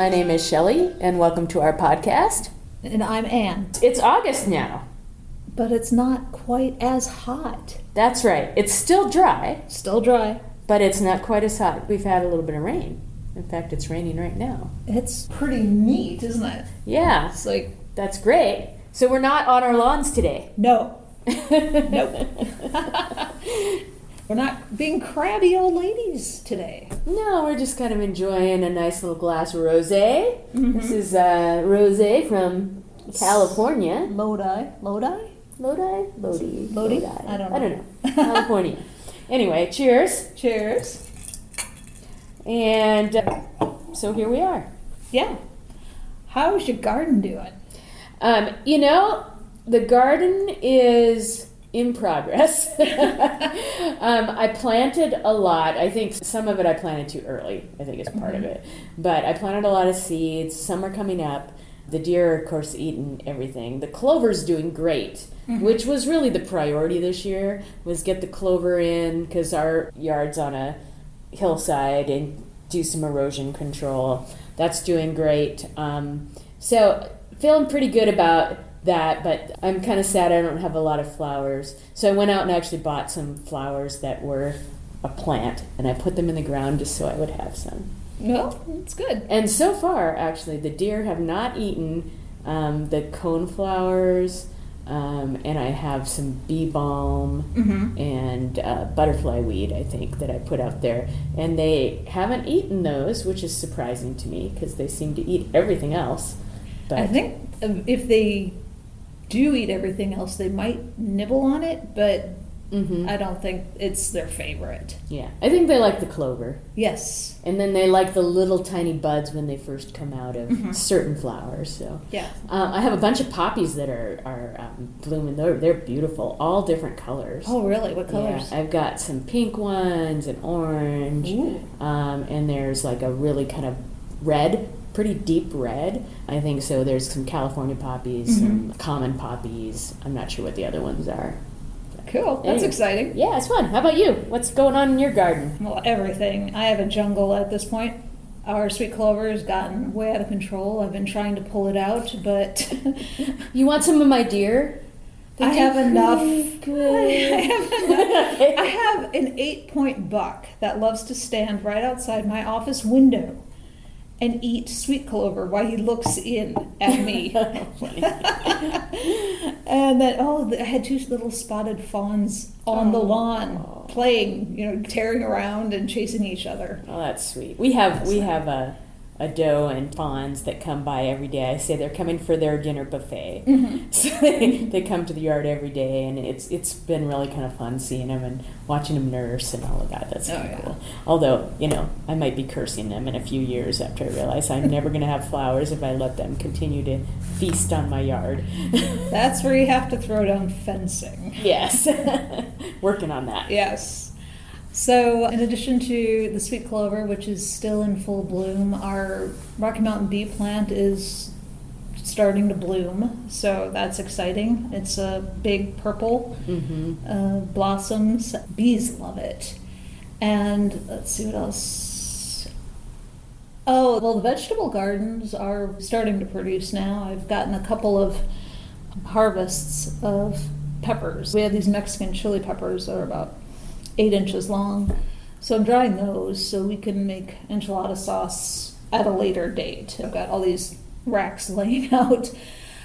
My name is Shelley, and welcome to our podcast. And I'm Ann. It's August now. But it's not quite as hot. That's right. It's still dry. Still dry. But it's not quite as hot. We've had a little bit of rain. In fact, it's raining right now. It's pretty neat, isn't it? Yeah. It's like... That's great. So we're not on our lawns today. No. Nope. We're not being crabby old ladies today. No, we're just kind of enjoying a nice little glass of rosé. Mm-hmm. This is rosé from California. Lodi? Lodi? I don't know. California. Anyway, cheers. Cheers. And so here we are. Yeah. How's your garden doing? The garden is in progress. I planted a lot. I think some of it I planted too early, I think is part of it. But I planted a lot of seeds. Some are coming up. The deer are, of course, eating everything. The clover's doing great, which was really the priority this year, was get the clover in because our yard's on a hillside and do some erosion control. That's doing great. So feeling pretty good about that, but I'm kind of sad I don't have a lot of flowers. So I went out and actually bought some flowers that were a plant, and I put them in the ground just so I would have some. No, it's good. And so far, actually, the deer have not eaten the coneflowers, and I have some bee balm and butterfly weed, I think, that I put out there. And they haven't eaten those, which is surprising to me because they seem to eat everything else. But I think if they do eat everything else, they might nibble on it, but I don't think it's their favorite. Yeah, I think they like the clover. Yes. And then they like the little tiny buds when they first come out of certain flowers. So yeah, I have a bunch of poppies that are blooming. They're beautiful, all different colors. Oh, really? What colors? Yeah, I've got some pink ones and orange, and there's like a really kind of red, pretty deep red. I think so. There's some California poppies, some common poppies. I'm not sure what the other ones are. Cool. That's anyway, exciting. Yeah, it's fun. How about you? What's going on in your garden? Well, everything. I have a jungle at this point. Our sweet clover has gotten way out of control. I've been trying to pull it out, but... You want some of my deer? I have enough. Good. I have enough. I have an 8-point buck that loves to stand right outside my office window and eat sweet clover while he looks in at me. And then, I had 2 little spotted fawns on the lawn playing, tearing around and chasing each other. Oh, that's sweet. We have a doe and fawns that come by every day. I say they're coming for their dinner buffet. So they come to the yard every day, and it's been really kind of fun seeing them and watching them nurse and all of that. That's kind of cool. Although, I might be cursing them in a few years after I realize I'm never going to have flowers if I let them continue to feast on my yard. That's where you have to throw down fencing. Yes. Working on that. Yes. So, in addition to the sweet clover, which is still in full bloom, our Rocky Mountain bee plant is starting to bloom. So that's exciting. It's a big purple, blossoms. Bees love it. And let's see what else. Oh, well, the vegetable gardens are starting to produce now. I've gotten a couple of harvests of peppers. We have these Mexican chili peppers that are about 8 inches long. So I'm drying those so we can make enchilada sauce at a later date. I've got all these racks laying out.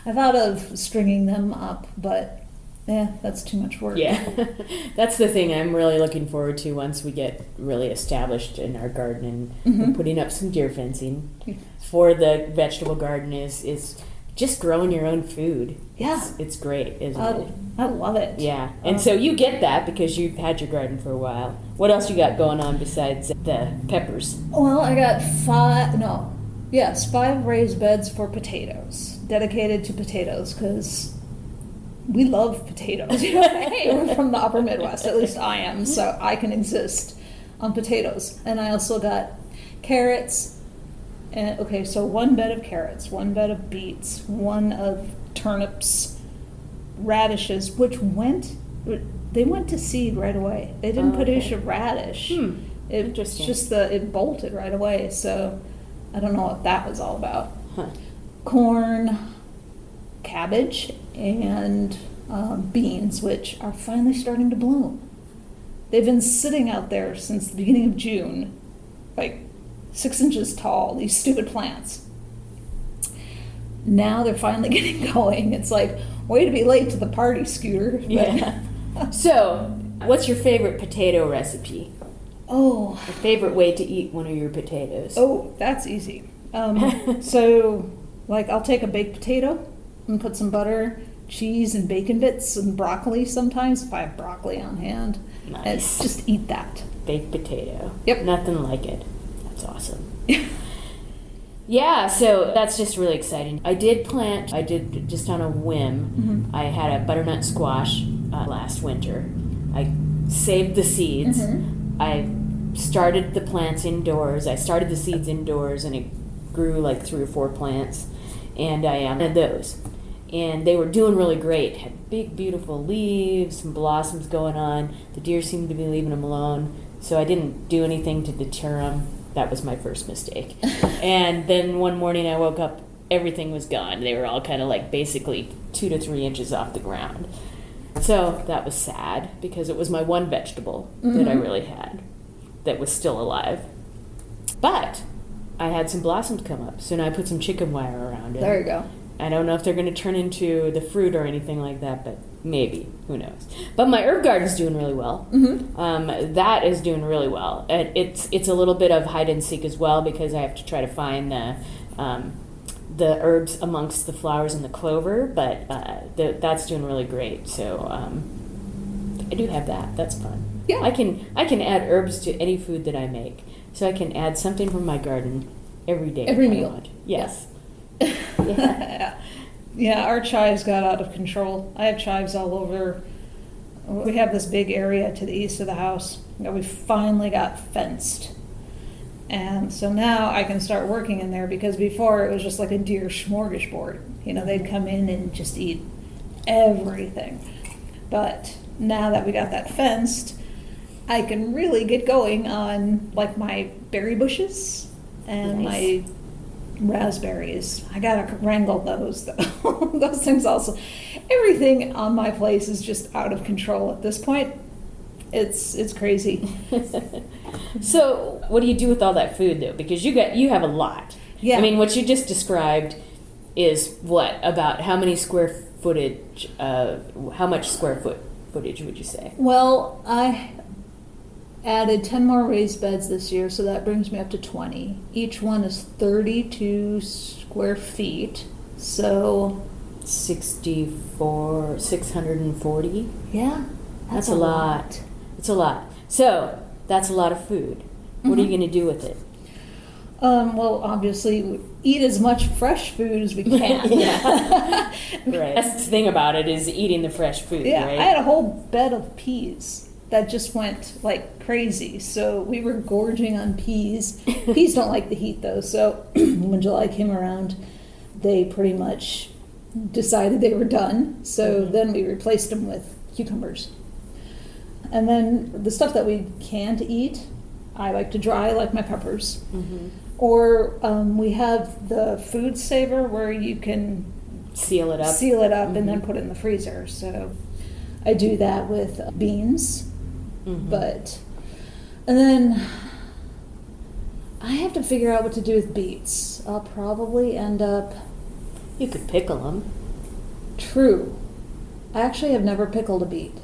I thought of stringing them up, but that's too much work. Yeah, that's the thing I'm really looking forward to once we get really established in our garden and putting up some deer fencing for the vegetable garden is just growing your own food. Yeah. It's great, isn't it? I love it. Yeah. And so you get that because you've had your garden for a while. What else you got going on besides the peppers? Well, I got 5 raised beds for potatoes, dedicated to potatoes, because we love potatoes. Hey, we're from the upper Midwest, at least I am, so I can exist on potatoes. And I also got carrots. And, so 1 bed of carrots, 1 bed of beets, 1 of turnips, radishes, which went to seed right away. They didn't produce a radish. Interesting. It's just it bolted right away. So I don't know what that was all about. Huh. Corn, cabbage, and beans, which are finally starting to bloom. They've been sitting out there since the beginning of June, like 6 inches tall, these stupid plants. Now they're finally getting going. It's like, way to be late to the party, Scooter. But Yeah. So, what's your favorite potato recipe? Oh. A favorite way to eat one of your potatoes? Oh, that's easy. So, like, I'll take a baked potato and put some butter, cheese, and bacon bits, and broccoli sometimes, if I have broccoli on hand. Nice. And just eat that. Baked potato. Yep. Nothing like it. That's awesome. Yeah, so that's just really exciting. I did just on a whim. I had a butternut squash last winter. I saved the seeds. I started the plants indoors. I started the seeds indoors, and it grew like 3 or 4 plants. And I had those. And they were doing really great. Had big, beautiful leaves, some blossoms going on. The deer seemed to be leaving them alone. So I didn't do anything to deter them. That was my first mistake. And then one morning I woke up, everything was gone. They were all kind of like basically 2 to 3 inches off the ground. So that was sad because it was my one vegetable that I really had that was still alive. But I had some blossoms come up. So now I put some chicken wire around it. There you go. I don't know if they're going to turn into the fruit or anything like that, but maybe. Who knows? But my herb garden's doing really well. That is doing really well. It's a little bit of hide and seek as well because I have to try to find the herbs amongst the flowers and the clover, but that's doing really great. So I do have that. That's fun. Yeah. I can add herbs to any food that I make. So I can add something from my garden every day. Every if I meal. want. Yes. Yeah, our chives got out of control. I have chives all over. We have this big area to the east of the house that we finally got fenced. And so now I can start working in there because before it was just like a deer smorgasbord. You know, they'd come in and just eat everything. But now that we got that fenced, I can really get going on like my berry bushes and Nice. my raspberries. I gotta wrangle those though. Those things also. Everything on my place is just out of control at this point. It's crazy. So, what do you do with all that food though? Because you have a lot. Yeah. I mean, what you just described is what about how many square footage? How much square footage would you say? Well, I added 10 more raised beds this year, so that brings me up to 20. Each one is 32 square feet. So 640. yeah, That's a lot. It's a lot. So that's a lot of food. What are you going to do with it? Well, obviously, eat as much fresh food as we can. Yeah. Right. That's the thing about it is eating the fresh food, Yeah, right? I had a whole bed of peas that just went like crazy. So we were gorging on peas. Peas don't like the heat though. So when July came around, they pretty much decided they were done. So then we replaced them with cucumbers. And then the stuff that we can't eat, I like to dry, like my peppers. Or we have the food saver where you can Seal it up. and then put it in the freezer. So I do that with beans. But, and then I have to figure out what to do with beets. I'll probably end up, You could pickle them. true. I actually have never pickled a beet.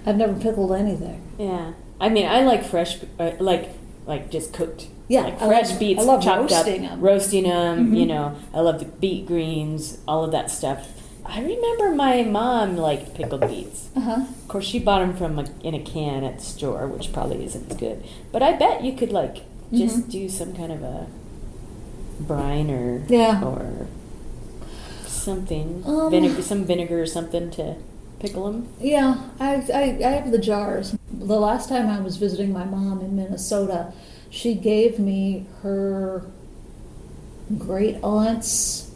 I've never pickled anything. Yeah. I mean, I like fresh, like just cooked. Yeah, like I fresh love- beets I love chopped roasting up, 'em. roasting them. You know, I love the beet greens, all of that stuff. I remember my mom liked pickled beets. Of course, she bought them in a can at the store, which probably isn't as good. But I bet you could like just do some kind of a brine or something, some vinegar or something to pickle them. Yeah, I have the jars. The last time I was visiting my mom in Minnesota, she gave me her great aunt's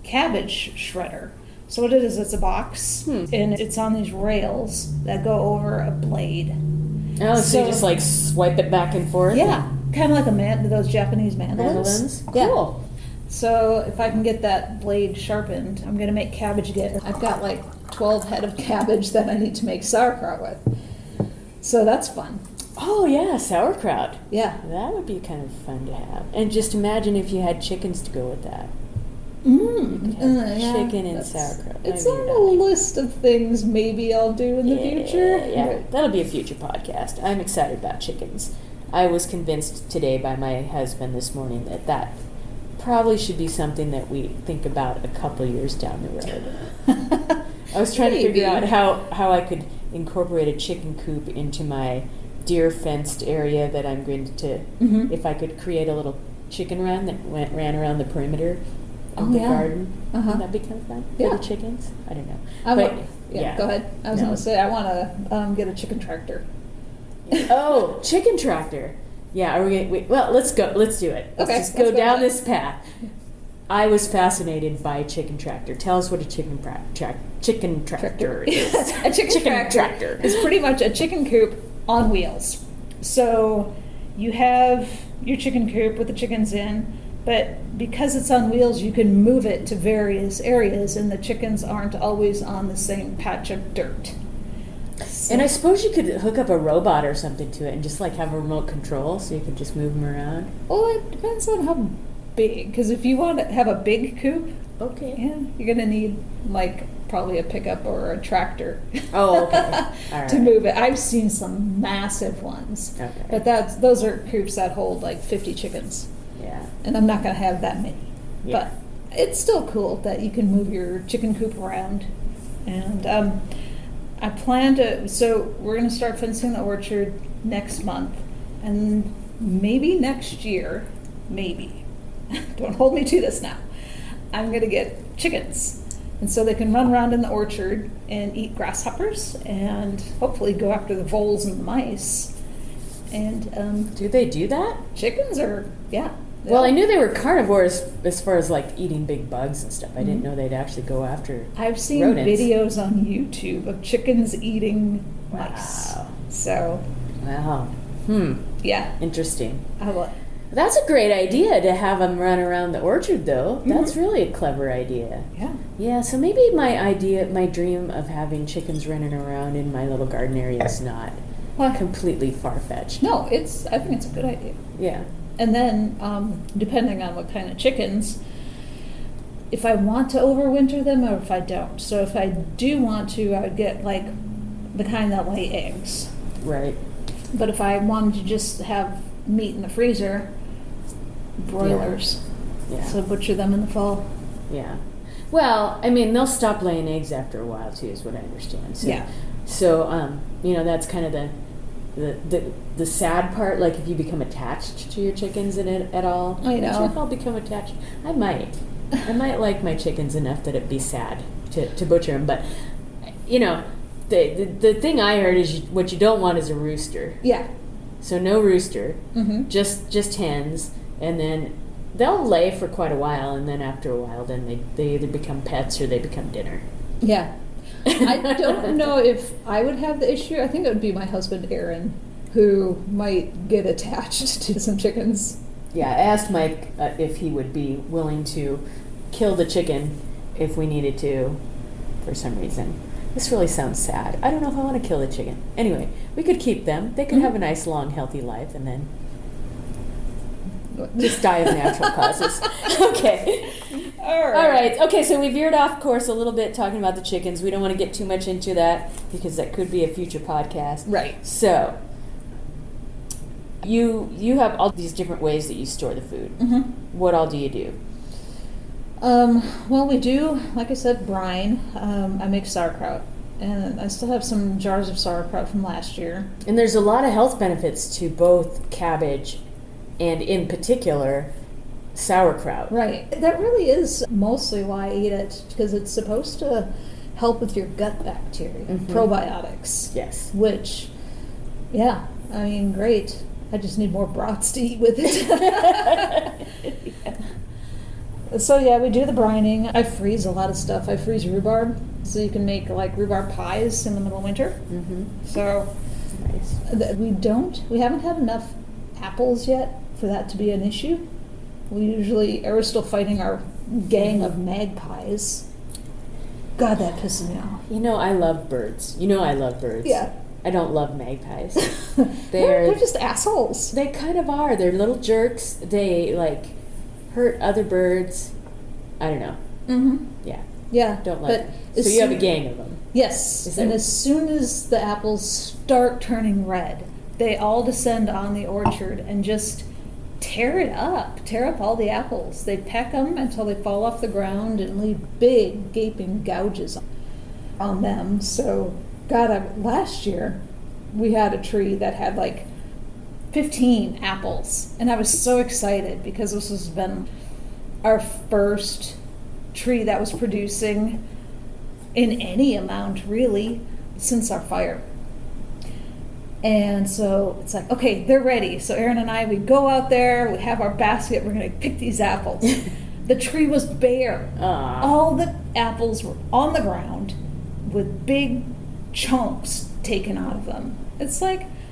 cabbage shredder. So what it is, it's a box, and it's on these rails that go over a blade. Oh, so you just like swipe it back and forth? Yeah, kind of like those Japanese mandolins. Mandolins? Yeah. Cool. So if I can get that blade sharpened, I'm gonna make cabbage again. I've got like 12 head of cabbage that I need to make sauerkraut with. So that's fun. Oh yeah, sauerkraut. Yeah. That would be kind of fun to have. And just imagine if you had chickens to go with that. Yeah. Chicken and sauerkraut. It's Maybe on not. a list of things maybe I'll do in the future. Yeah, that'll be a future podcast. I'm excited about chickens. I was convinced today by my husband this morning that probably should be something that we think about a couple years down the road. I was trying to figure out how I could incorporate a chicken coop into my deer fenced area that I'm going to, if I could create a little chicken run that ran around the perimeter of the garden. Wouldn't that be kind of fun for the chickens? I don't know. Go ahead. I was going to say, I want to get a chicken tractor. Oh, chicken tractor. Yeah, are we well, let's go. Let's do it. Let's go down this path. I was fascinated by a chicken tractor. Tell us what a chicken tractor is. A chicken tractor is pretty much a chicken coop on wheels. So you have your chicken coop with the chickens in, but because it's on wheels, you can move it to various areas, and the chickens aren't always on the same patch of dirt. So. And I suppose you could hook up a robot or something to it and just like have a remote control so you could just move them around. Well, it depends on how big, because if you want to have a big coop, you're going to need like probably a pickup or a tractor. Oh, okay. All right. To move it. I've seen some massive ones. Okay. But those are coops that hold like 50 chickens. Yeah. And I'm not going to have that many. Yeah. But it's still cool that you can move your chicken coop around. And I plan to, so we're going to start fencing the orchard next month. And maybe next year, maybe, don't hold me to this now, I'm going to get chickens. And so they can run around in the orchard and eat grasshoppers and hopefully go after the voles and the mice. And do they do that? Chickens are, yeah. Well, I knew they were carnivores as far as like eating big bugs and stuff. I didn't know they'd actually go after I've seen rodents. videos on YouTube of chickens eating mice. Wow. So. Wow. Yeah. Interesting. I That's a great idea to have them run around the orchard, though. That's really a clever idea. Yeah. Yeah, so maybe my dream of having chickens running around in my little garden area is not completely far-fetched. No, I think it's a good idea. Yeah. And then, depending on what kind of chickens, if I want to overwinter them or if I don't. So if I do want to, I would get like the kind that lay eggs. Right. But if I wanted to just have meat in the freezer, broilers. Yeah. So butcher them in the fall. Yeah. Well, I mean, they'll stop laying eggs after a while too, is what I understand. So, Yeah. So, that's kind of the sad part. Like if you become attached to your chickens at all. I know. I'm not sure if I'll become attached. I might like my chickens enough that it'd be sad to butcher them. But the thing I heard is what you don't want is a rooster. Yeah. So no rooster, Mm-hmm. just hens, and then they'll lay for quite a while, and then after a while, then they either become pets or they become dinner. Yeah. I don't know if I would have the issue. I think it would be my husband, Aaron, who might get attached to some chickens. Yeah, I asked Mike if he would be willing to kill the chicken if we needed to, for some reason. This really sounds sad. I don't know if I want to kill the chicken. Anyway, we could keep them. They could have a nice, long, healthy life, and then just die of natural causes. Okay. All right. Okay, so we veered off course a little bit talking about the chickens. We don't want to get too much into that because that could be a future podcast. Right. So, you have all these different ways that you store the food. Mm-hmm. What all do you do? Well, we do, like I said, brine. I make sauerkraut. And I still have some jars of sauerkraut from last year. And there's a lot of health benefits to both cabbage and, in particular, sauerkraut. Right. That really is mostly why I eat it, because it's supposed to help with your gut bacteria, probiotics. Yes. Which, yeah, I mean, great. I just need more broths to eat with it. Yeah. So yeah, we do the brining. I freeze a lot of stuff. I freeze rhubarb, so you can make like rhubarb pies in the middle of winter. Mm-hmm. So Nice. we haven't had enough apples yet for that to be an issue. We're still fighting our gang of magpies. God, that pisses me off. I love birds. I love birds. Yeah. I don't love magpies. They're just assholes. They kind of are. They're little jerks. They, hurt other birds. I don't know. Mm-hmm. Yeah. Yeah. Don't like them. So you have a gang of them. Yes. And as soon as the apples start turning red, they all descend on the orchard and just tear up all the apples. They peck them until they fall off the ground and leave big gaping gouges on them. So, God, last year we had a tree that had 15 apples, and I was so excited because this has been our first tree that was producing in any amount really since our fire. And so it's okay, they're ready. So Erin and I, we go out there, we have our basket, we're going to pick these apples. The tree was bare. Aww. All the apples were on the ground with big chunks taken out of them. It's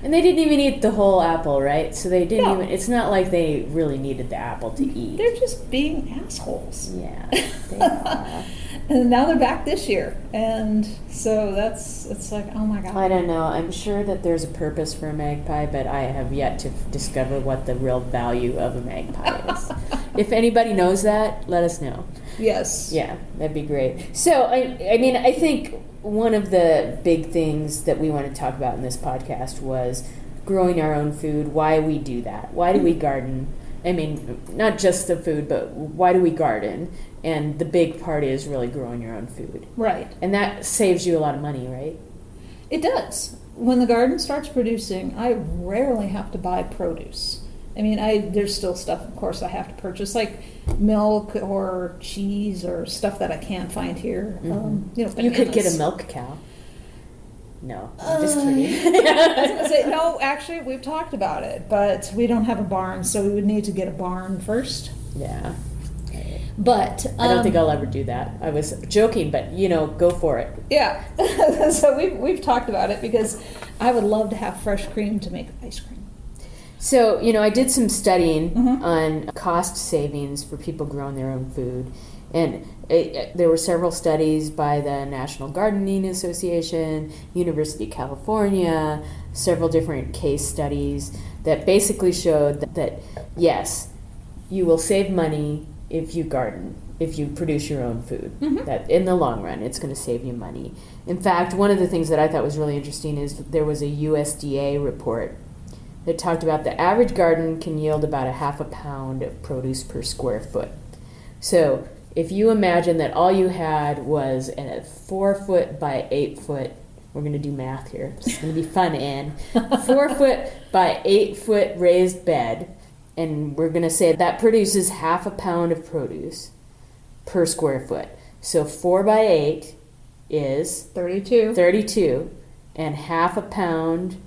and they didn't even eat the whole apple, right? So they didn't No. even, it's not like they really needed the apple to eat. They're just being assholes. Yeah, they are. And now they're back this year. And so it's oh my God. I don't know. I'm sure that there's a purpose for a magpie, but I have yet to discover what the real value of a magpie is. If anybody knows that, let us know. Yes. Yeah, that'd be great. So, I think one of the big things that we want to talk about in this podcast was growing our own food, why we do that. Why do we garden? I mean, not just the food, but why do we garden? And the big part is really growing your own food. Right. And that saves you a lot of money, right? It does. When the garden starts producing, I rarely have to buy produce. I mean, there's still stuff, of course, I have to purchase, like milk or cheese or stuff that I can't find here. Mm-hmm. You Bananas. could get a milk cow. No, I'm just kidding. I was going to say, no, actually, we've talked about it, but we don't have a barn, so we would need to get a barn first. Yeah. But I don't think I'll ever do that. I was joking, but go for it. Yeah. So we've talked about it because I would love to have fresh cream to make ice cream. So, I did some studying Mm-hmm. on cost savings for people growing their own food. And there were several studies by the National Gardening Association, University of California, several different case studies that basically showed that yes, you will save money if you garden, if you produce your own food. Mm-hmm. That in the long run, it's going to save you money. In fact, one of the things that I thought was really interesting is there was a USDA report that talked about the average garden can yield about a half a pound of produce per square foot. So if you imagine that all you had was a 4 foot by 8 foot, we're going to do math here. It's going to be fun, Ann. 4 foot by 8 foot raised bed, and we're going to say that produces half a pound of produce per square foot. So 4 by 8 is 32, and half a pound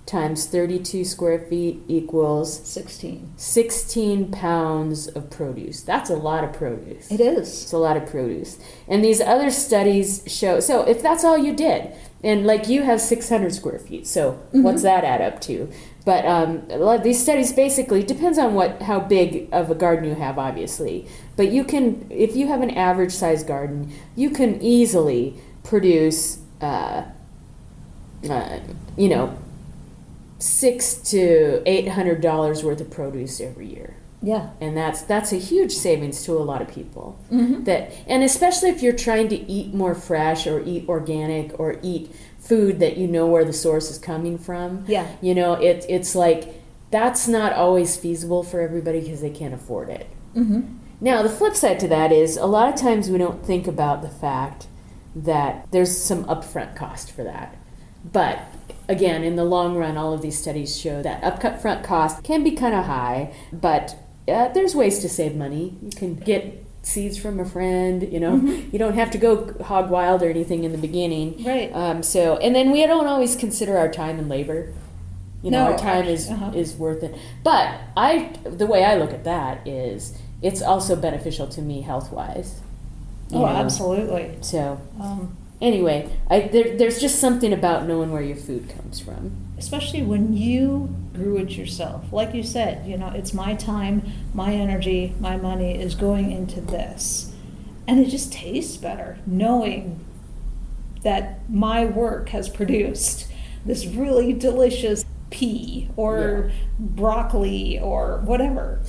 times 32 square feet equals 16 pounds of produce. That's a lot of produce. It is. It's a lot of produce. And these other studies show, so if that's all you did, and like you have 600 square feet, so Mm-hmm. what's that add up to? But a lot of these studies basically, depends on how big of a garden you have, obviously. But you can, if you have an average size garden, you can easily produce, $600 to $800 worth of produce every year. Yeah. And that's a huge savings to a lot of people. Mm-hmm. And especially if you're trying to eat more fresh or eat organic or eat food that you know where the source is coming from. Yeah. It's like that's not always feasible for everybody because they can't afford it. Mm-hmm. Now, the flip side to that is a lot of times we don't think about the fact that there's some upfront cost for that. But again, in the long run, all of these studies show that upfront cost can be kind of high, but there's ways to save money. You can get seeds from a friend, Mm-hmm. You don't have to go hog wild or anything in the beginning. Right. And then we don't always consider our time and labor. Our time is worth it. But the way I look at that is it's also beneficial to me health-wise. Oh, absolutely. So, Anyway, there's just something about knowing where your food comes from. Especially when you grew it yourself. Like you said, it's my time, my energy, my money is going into this. And it just tastes better knowing that my work has produced this really delicious pea or broccoli or whatever,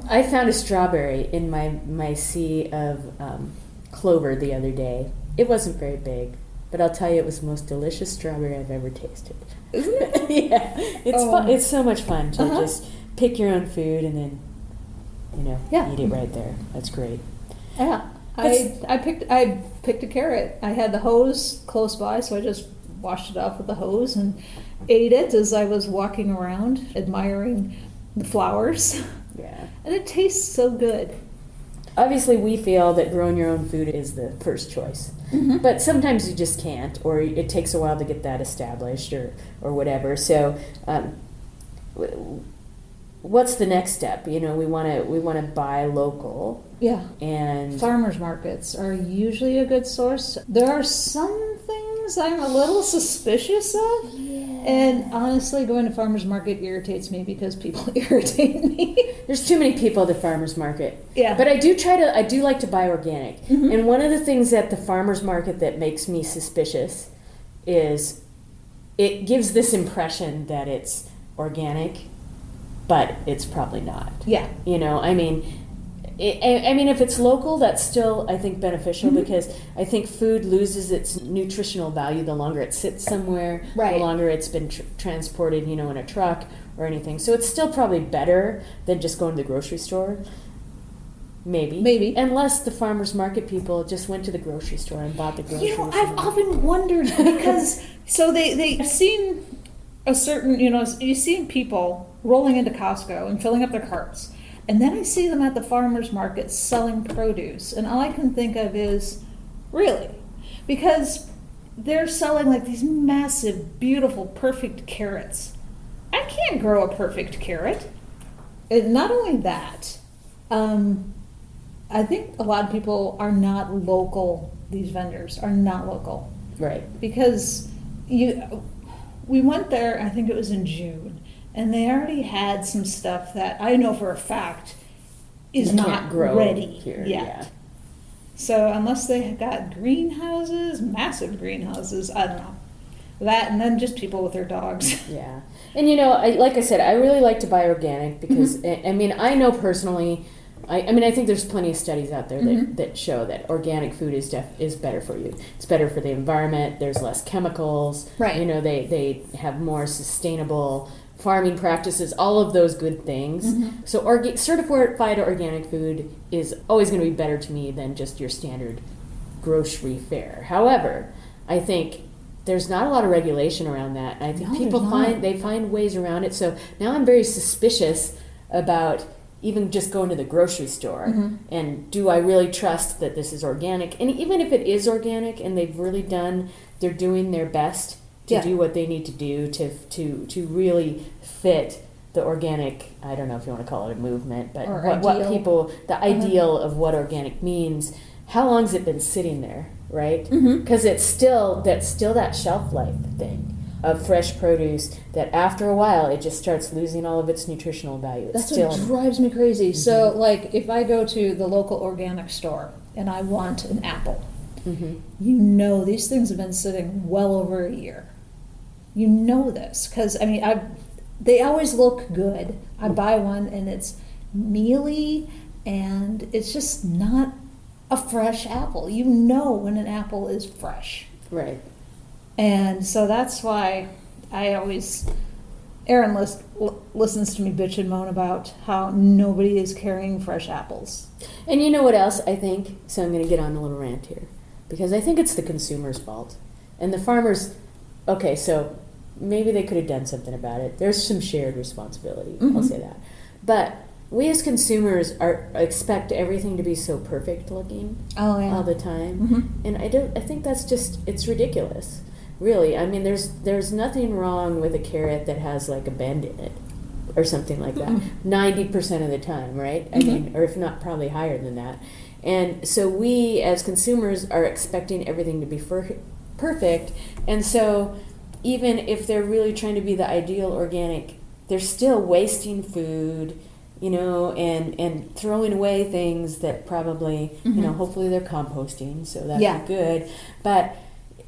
I found a strawberry in my sea of clover the other day. It wasn't very big, but I'll tell you, it was the most delicious strawberry I've ever tasted. Isn't it? Yeah, it's fun. It's so much fun to just pick your own food and then, eat it right there. That's great. Yeah, I picked a carrot. I had the hose close by, so I just washed it off with the hose and ate it as I was walking around, admiring the flowers. Yeah, and it tastes so good. Obviously, we feel that growing your own food is the first choice. Mm-hmm. But sometimes you just can't, or it takes a while to get that established or whatever. So what's the next step? We want to buy local. Yeah. And farmers markets are usually a good source. There are some things I'm a little suspicious of. Yeah. And honestly, going to farmers market irritates me because people irritate me. There's too many people at the farmers market. Yeah. But I do like to buy organic. Mm-hmm. And one of the things at the farmers market that makes me suspicious is it gives this impression that it's organic, but it's probably not. Yeah. If it's local, that's still, I think, beneficial because I think food loses its nutritional value the longer it sits somewhere, the longer it's been transported, in a truck or anything. So it's still probably better than just going to the grocery store. Maybe. Unless the farmers market people just went to the grocery store and bought the groceries. I've often wondered because, so they've seen a certain, you've seen people rolling into Costco and filling up their carts. And then I see them at the farmer's market selling produce. And all I can think of is, really? Because they're selling like these massive, beautiful, perfect carrots. I can't grow a perfect carrot. And not only that, I think a lot of people are not local. These vendors are not local. Right. Because we went there, I think it was in June. And they already had some stuff that I know for a fact is not ready here yet. Yeah. So unless they have got greenhouses, massive greenhouses, I don't know. That and then just people with their dogs. Yeah. And like I said, I really like to buy organic because, I know personally, I think there's plenty of studies out there that show that organic food is better for you. It's better for the environment. There's less chemicals. Right. They have more sustainable farming practices, all of those good things. Mm-hmm. So certified organic food is always going to be better to me than just your standard grocery fare. However, I think there's not a lot of regulation around that. And I think people find ways around it. So now I'm very suspicious about even just going to the grocery store. Mm-hmm. And do I really trust that this is organic? And even if it is organic and they're doing their best to do what they need to do to really fit the organic, I don't know if you want to call it a movement, but what people, the ideal of what organic means. How long has it been sitting there, right? Because it's still that shelf life thing of fresh produce that after a while it just starts losing all of its nutritional value. That's what drives me crazy. Mm-hmm. So like if I go to the local organic store and I want an apple, these things have been sitting well over a year. You know this because they always look good. I buy one and it's mealy and it's just not a fresh apple. You know when an apple is fresh. Right. And so that's why Erin listens to me bitch and moan about how nobody is carrying fresh apples. And you know what else I think? So I'm going to get on a little rant here. Because I think it's the consumer's fault. And the farmers, okay, so maybe they could have done something about it. There's some shared responsibility, I'll say that. But we as consumers expect everything to be so perfect looking all the time. And I think that's it's ridiculous. Really. There's nothing wrong with a carrot that has like a bend in it or something like that. 90% of the time, right? Or if not, probably higher than that. And so we as consumers are expecting everything to be perfect. And so even if they're really trying to be the ideal organic, they're still wasting food, and throwing away things that probably, hopefully they're composting, so that's good. But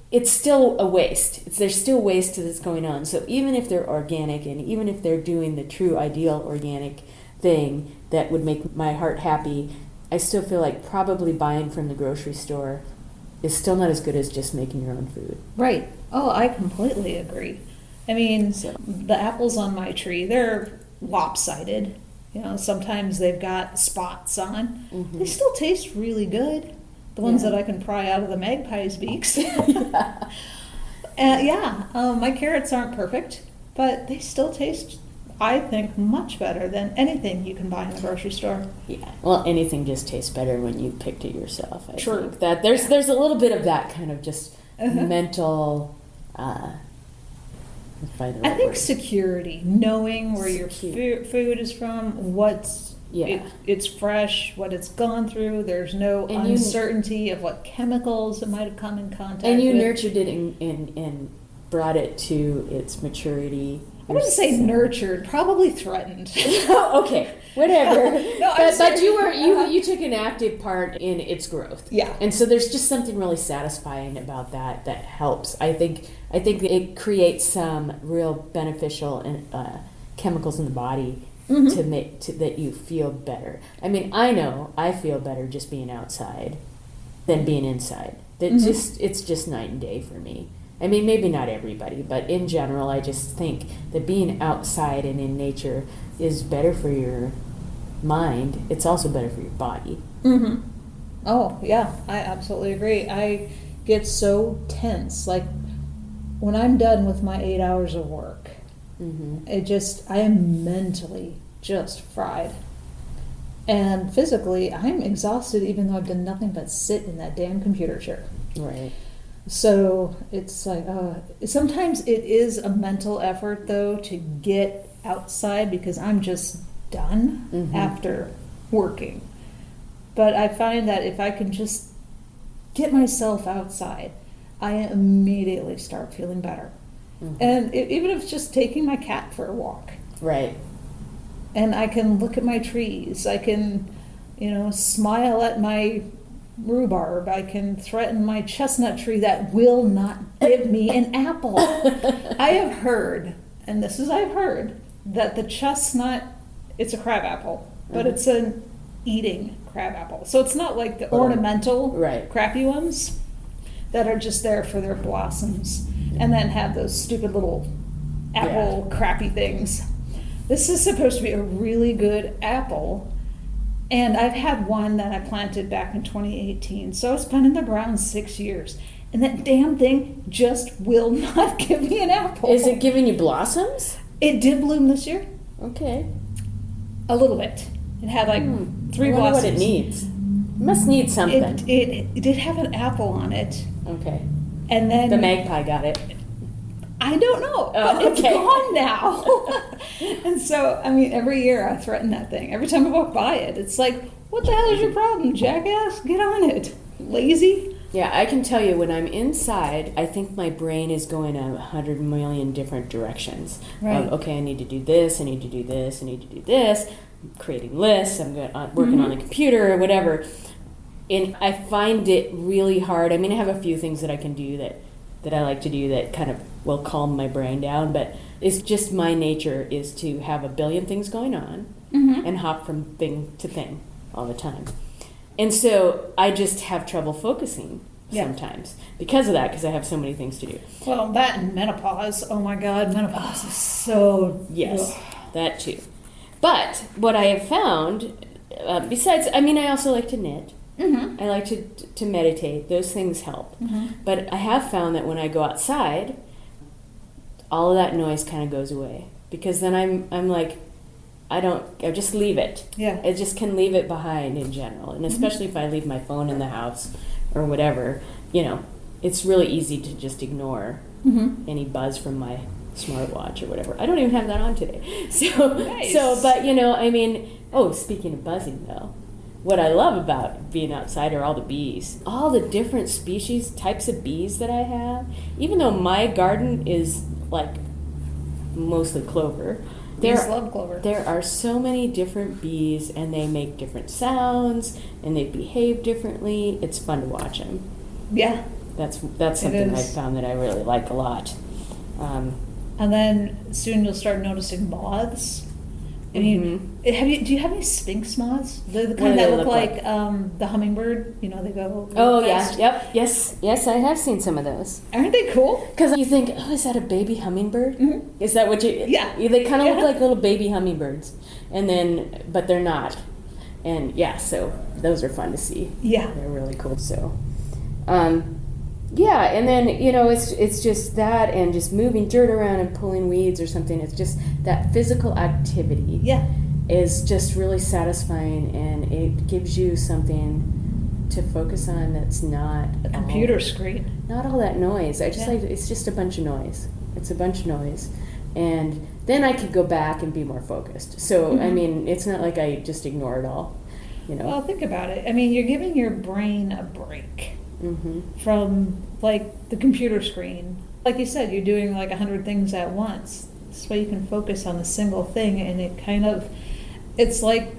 it's still a waste. There's still waste that's going on. So even if they're organic, and even if they're doing the true ideal organic thing that would make my heart happy, I still feel like probably buying from the grocery store is still not as good as just making your own food. Right. Oh, I completely agree. I mean, the apples on my tree, they're lopsided. Sometimes they've got spots on. Mm-hmm. They still taste really good. The ones that I can pry out of the magpie's beaks. My carrots aren't perfect, but they still taste, I think, much better than anything you can buy in the grocery store. Yeah, well, anything just tastes better when you picked it yourself. I True. think that there's a little bit of that kind of just mental. I think security, knowing where your food is from, it's fresh, what it's gone through. There's no uncertainty of what chemicals it might have come in contact with. And you nurtured it and brought it to its maturity. I wouldn't say nurtured, probably threatened. Okay, whatever. But you took an active part in its growth. Yeah. And so there's just something really satisfying about that helps. I think it creates some real beneficial chemicals in the body to make that you feel better. I mean, I know I feel better just being outside than being inside. It's just night and day for me. I mean, maybe not everybody, but in general, I just think that being outside and in nature is better for your mind. It's also better for your body. Mm-hmm. Oh, yeah, I absolutely agree. I get so tense. Like, when I'm done with my 8 hours of work, I am mentally just fried. And physically, I'm exhausted even though I've done nothing but sit in that damn computer chair. Right. So it's like, sometimes it is a mental effort, though, to get outside because I'm just done after working. But I find that if I can just get myself outside, I immediately start feeling better. And even if it's just taking my cat for a walk. Right. And I can look at my trees. I can, smile at my rhubarb. I can threaten my chestnut tree that will not give me an apple. I have heard, that the chestnut, it's a crabapple, but it's an eating crabapple. So it's not like the ornamental crappy ones that are just there for their blossoms and then have those stupid little apple crappy things. This is supposed to be a really good apple. And I've had one that I planted back in 2018. So it's been in the ground 6 years. And that damn thing just will not give me an apple. Is it giving you blossoms? It did bloom this year. Okay. A little bit. It had like 3 blossoms. I wonder what it needs. It must need something. It did have an apple on it. Okay. And then the magpie got it. I don't know, but it's gone now. And so, I mean, every year I threaten that thing. Every time I walk by it, it's like, what the hell is your problem, jackass? Get on it. Lazy. Yeah, I can tell you when I'm inside, I think my brain is going 100 million different directions. Right. Okay, I need to do this, I need to do this, I need to do this. I'm creating lists, I'm working on the computer or whatever. And I find it really hard. I mean, I have a few things that I can do that I like to do that kind of will calm my brain down, but it's just my nature is to have a billion things going on and hop from thing to thing all the time. And so I just have trouble focusing sometimes because of that, because I have so many things to do. Well, that and menopause. Oh my God, menopause is so... Yes, that too. But what I have found, besides, I mean, I also like to knit. I like to meditate. Those things help. But I have found that when I go outside, all of that noise kind of goes away. Because then I'm like, I just leave it. Yeah. I just can leave it behind in general. And especially if I leave my phone in the house or whatever, it's really easy to just ignore any buzz from my smartwatch or whatever. I don't even have that on today. So, nice. but I mean, speaking of buzzing though, what I love about being outside are all the bees. All the different species, types of bees that I have. Even though my garden is like mostly clover, Bees love clover. there are so many different bees, and they make different sounds, and they behave differently. It's fun to watch them. Yeah. That's something I've found that I really like a lot. And then soon you'll start noticing moths. I mean, do you have any sphinx moths? They're the kind that look like the hummingbird. You know, they go. Oh fast. yeah, yep, yes, I have seen some of those. Aren't they cool? Because you think, oh, is that a baby hummingbird? Mm-hmm. Is that what you? Yeah. They kind of look like little baby hummingbirds, and then but they're not. And yeah, so those are fun to see. Yeah. They're really cool. So, yeah, and then it's just that, and just moving dirt around and pulling weeds or something. It's just that physical activity. Yeah. Is just really satisfying, and it gives you something to focus on that's not A computer screen. not all that noise. I just like it's just a bunch of noise. It's a bunch of noise, and then I could go back and be more focused. So I mean, it's not like I just ignore it all. Well, think about it. I mean, you're giving your brain a break from like the computer screen. Like you said, you're doing like 100 things at once. This way you can focus on a single thing, and it's like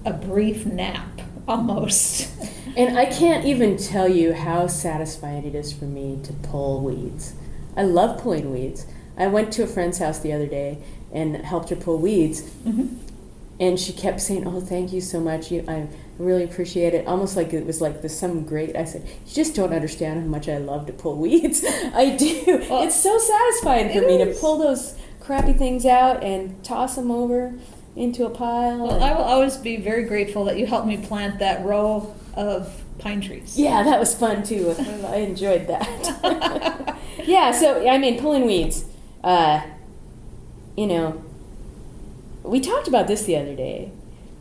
a brief nap almost. And I can't even tell you how satisfying it is for me to pull weeds. I love pulling weeds. I went to a friend's house the other day and helped her pull weeds. And she kept saying, "Oh, thank you so much. I really appreciate it." Almost like it was like some great. I said, "You just don't understand how much I love to pull weeds." I do. Well, it's so satisfying for me to pull those crappy things out and toss them over into a pile. Well, I will always be very grateful that you helped me plant that row of pine trees. Yeah, that was fun too. I enjoyed that. Yeah, so I mean, pulling weeds. We talked about this the other day.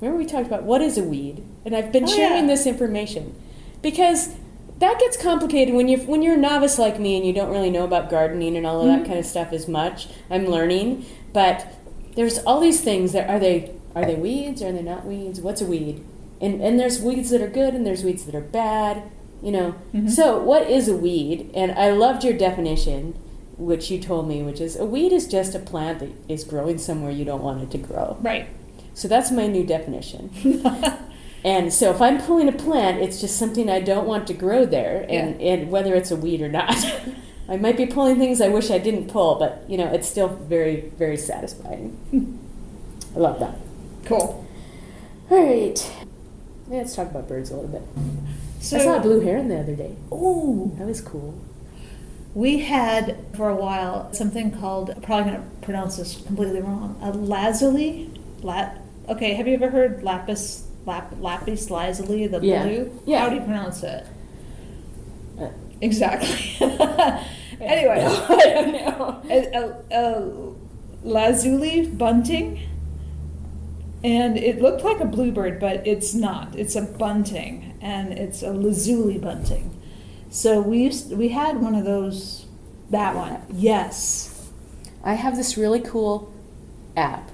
Remember we talked about what is a weed? And I've been sharing this information because that gets complicated when you're a novice like me and you don't really know about gardening and all of that kind of stuff as much. I'm learning, but there's all these things that are they weeds or are they not weeds? What's a weed? And there's weeds that are good and there's weeds that are bad, So what is a weed? And I loved your definition, which you told me, which is a weed is just a plant that is growing somewhere you don't want it to grow. Right. So that's my new definition. And so if I'm pulling a plant, it's just something I don't want to grow there, and whether it's a weed or not. I might be pulling things I wish I didn't pull, but it's still very, very satisfying. I love that. Cool. All right. Let's talk about birds a little bit. So, I saw a blue heron the other day. Oh, that was cool. We had for a while something called, I'm probably going to pronounce this completely wrong, a lazuli. Okay, have you ever heard lapis lazuli, the blue? Yeah. How do you pronounce it? Exactly. Anyway, I don't know. A lazuli bunting, and it looked like a bluebird, but it's not. It's a bunting, and it's a lazuli bunting. So we had one of those. That one, yes. I have this really cool app.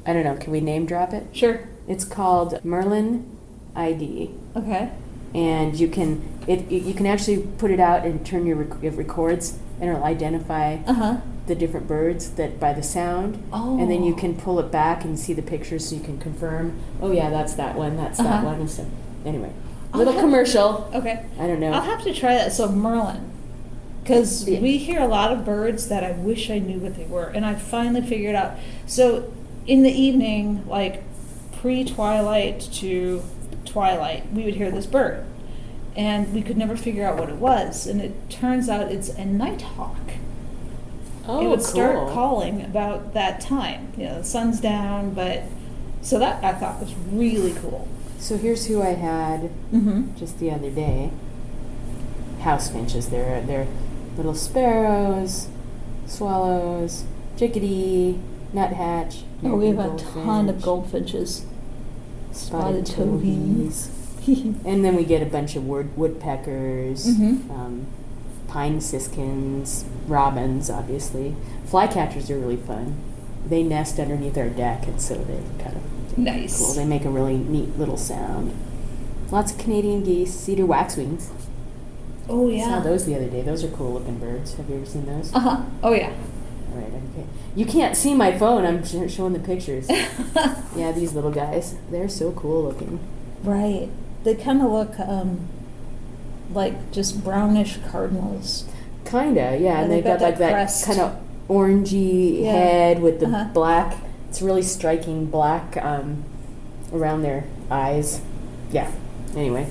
I don't know. Can we name drop it? Sure. It's called Merlin ID. Okay. And you can actually put it out and turn it records, and it'll identify the different birds that by the sound. Oh. And then you can pull it back and see the pictures, so you can confirm. Oh yeah, that's that one. That's that one. And so anyway, little commercial. Okay. I don't know. I'll have to try that. So Merlin. Because we hear a lot of birds that I wish I knew what they were, and I finally figured out. So in the evening, like pre-twilight to twilight, we would hear this bird, and we could never figure out what it was. And it turns out it's a nighthawk. Oh, it would start calling about that time. The sun's down, but so that I thought was really cool. So here's who I had just the other day. House finches. They're little sparrows, swallows, chickadee, nuthatch. Oh, we have a ton of goldfinches. Spotted towhees. And then we get a bunch of woodpeckers, pine siskins, robins, obviously. Flycatchers are really fun. They nest underneath our deck, and so they're kind of nice. cool. They make a really neat little sound. Lots of Canadian geese, cedar waxwings. Oh, I saw yeah. those the other day. Those are cool looking birds. Have you ever seen those? Uh-huh. Oh, yeah. All right, okay. You can't see my phone. I'm showing the pictures. Yeah, these little guys. They're so cool looking. Right. They kind of look like just brownish cardinals. Kinda, yeah. And they've got like that crest. kind of orangey Yeah. head with the Uh-huh. black. It's really striking black around their eyes. Yeah. Anyway,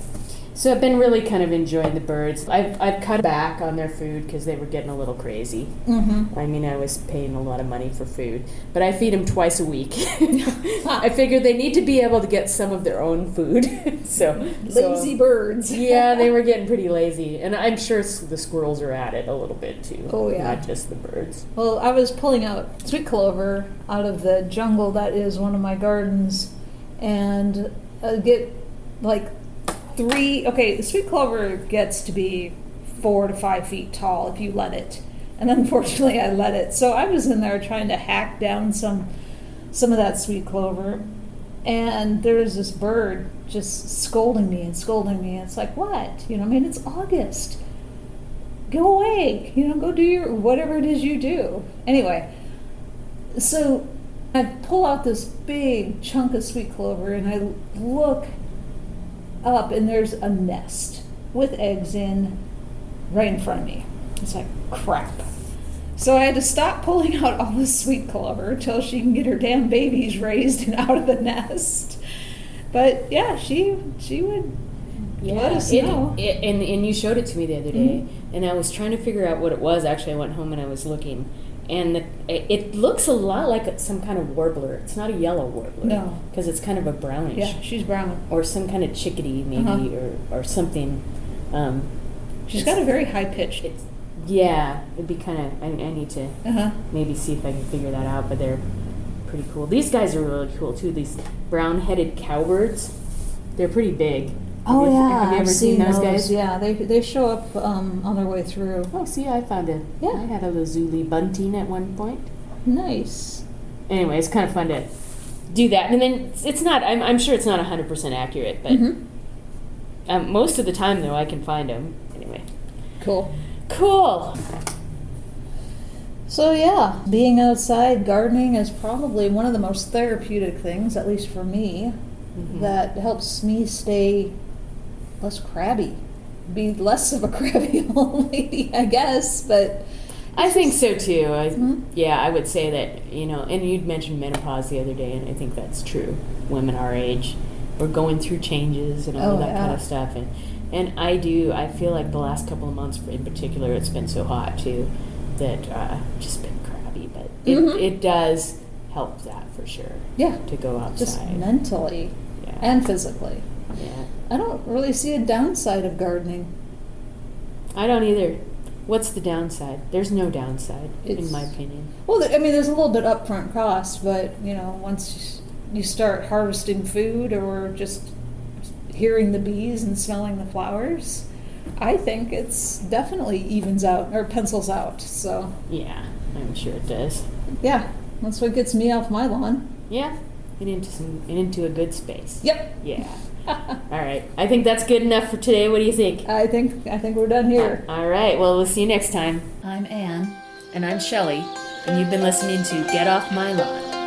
so I've been really kind of enjoying the birds. I've cut back on their food because they were getting a little crazy. Mm-hmm. I mean, I was paying a lot of money for food, but I feed them twice a week. I figured they need to be able to get some of their own food. Lazy birds. Yeah, they were getting pretty lazy, and I'm sure the squirrels are at it a little bit too. Oh, yeah. Not just the birds. Well, I was pulling out sweet clover out of the jungle that is one of my gardens, and get like sweet clover gets to be 4 to 5 feet tall if you let it. And unfortunately I let it. So I was in there trying to hack down some of that sweet clover, and there was this bird just scolding me. It's like, what? I mean, it's August. Go away. Go do your whatever it is you do. Anyway, so I pull out this big chunk of sweet clover and I look up and there's a nest with eggs in right in front of me. It's like, crap. So I had to stop pulling out all the sweet clover till she can get her damn babies raised and out of the nest. But yeah, she would let us know. And you showed it to me the other day, and I was trying to figure out what it was. Actually, I went home and I was looking, and it looks a lot like some kind of warbler. It's not a yellow warbler. No. Because it's kind of a brownish. Yeah, she's brown. Or some kind of chickadee, maybe, or something. She's got a very high pitch. Yeah, it'd be kind of, I need to maybe see if I can figure that out, but they're pretty cool. These guys are really cool, too. These brown-headed cowbirds. They're pretty big. Oh, yeah. Have you ever seen those guys? Yeah, they show up on their way through. Oh, see, I found it. Yeah. I had a lazuli bunting at one point. Nice. Anyway, it's kind of fun to do that. And then it's not, I'm sure it's not 100% accurate, but most of the time, though, I can find them. Anyway. Cool. So yeah, being outside gardening is probably one of the most therapeutic things, at least for me, that helps me stay less crabby. Be less of a crabby old lady, I guess, but I think so too. Yeah, I would say that, and you'd mentioned menopause the other day, and I think that's true. Women our age, we're going through changes and all that kind of stuff. And I feel like the last couple of months in particular, it's been so hot too, that just been crabby. But it does help that for sure. Yeah. To go outside. Just mentally and physically. Yeah. I don't really see a downside of gardening. I don't either. What's the downside? There's no downside, in my opinion. Well, I mean, there's a little bit upfront cost, but, once you start harvesting food or just hearing the bees and smelling the flowers, I think it's definitely evens out or pencils out. So yeah, I'm sure it does. Yeah, that's what gets me off my lawn. Yeah, and into a good space. Yep. Yeah. All right. I think that's good enough for today. What do you think? I think we're done here. All right. Well, we'll see you next time. I'm Anne. And I'm Shelley, and you've been listening to Get Off My Lawn.